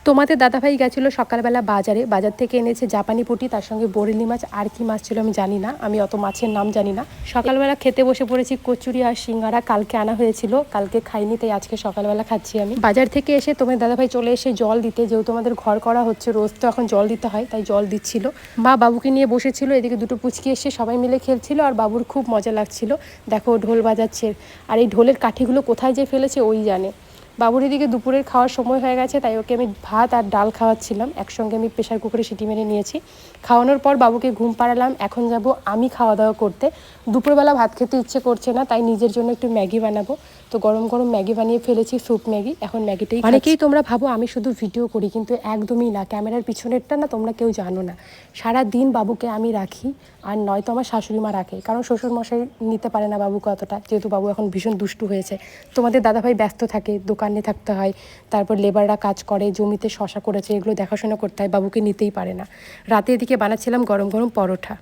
তোমাদের দাদাভাই গেছিলো সকালবেলা বাজার থেকে এনেছে জাপানি পুঁটি, তার সঙ্গে বরেলি মাছ, আর কি মাছ ছিল আমি জানি না, আমি অত মাছের নাম জানি না। সকালবেলা খেতে বসে পড়েছি কচুরি আর সিঙ্গারা, কালকে আনা হয়েছিল, কালকে খাইনি, তাই আজকে সকালবেলা খাচ্ছি আমি। বাজার থেকে এসে তোমার দাদাভাই চলে এসে জল দিতে, যেহেতু আমাদের ঘর করা হচ্ছে, রোজ তো এখন জল দিতে হয়, তাই জল দিচ্ছিল। মা বাবুকে নিয়ে বসেছিল, এদিকে দুটো পুচকি এসে সবাই মিলে খেলছিল, আর বাবুর খুব মজা লাগছিল। দেখো ঢোল বাজাচ্ছে, আর এই ঢোলের কাঠিগুলো কোথায় যে ফেলেছে ওই জানে। বাবুর এদিকে দুপুরের খাওয়ার সময় হয়ে গেছে, তাই ওকে আমি ভাত আর ডাল খাওয়াচ্ছিলাম, একসঙ্গে আমি প্রেশার কুকারে সিটি মেরে নিয়েছি। খাওয়ানোর পর বাবুকে ঘুম পাড়ালাম, এখন যাব আমি খাওয়া দাওয়া করতে। দুপুরবেলা ভাত খেতে ইচ্ছে করছে না, তাই নিজের জন্য একটু ম্যাগি বানাবো। তো গরম গরম ম্যাগি বানিয়ে ফেলেছি, স্যুপ ম্যাগি, এখন ম্যাগিটাই। অনেকেই তোমরা ভাবো আমি শুধু ভিডিও করি, কিন্তু একদমই না। ক্যামেরার পিছনেরটা না তোমরা কেউ জানো না। সারা দিন বাবুকে আমি রাখি, আর নয়তো আমার শাশুড়ি মা রাখে, কারণ শ্বশুরমশাই নিতে পারে না বাবুকে অতটা, যেহেতু বাবু এখন ভীষণ দুষ্টু হয়েছে। তোমাদের দাদাভাই ব্যস্ত থাকে, দোকানে থাকতে হয়, তারপর লেবাররা কাজ করে, জমিতে শশা করেছে, এগুলো দেখাশোনা করতে হয়, বাবুকে নিতেই পারে না। রাতে এদিকে বানাচ্ছিলাম গরম গরম পরোটা।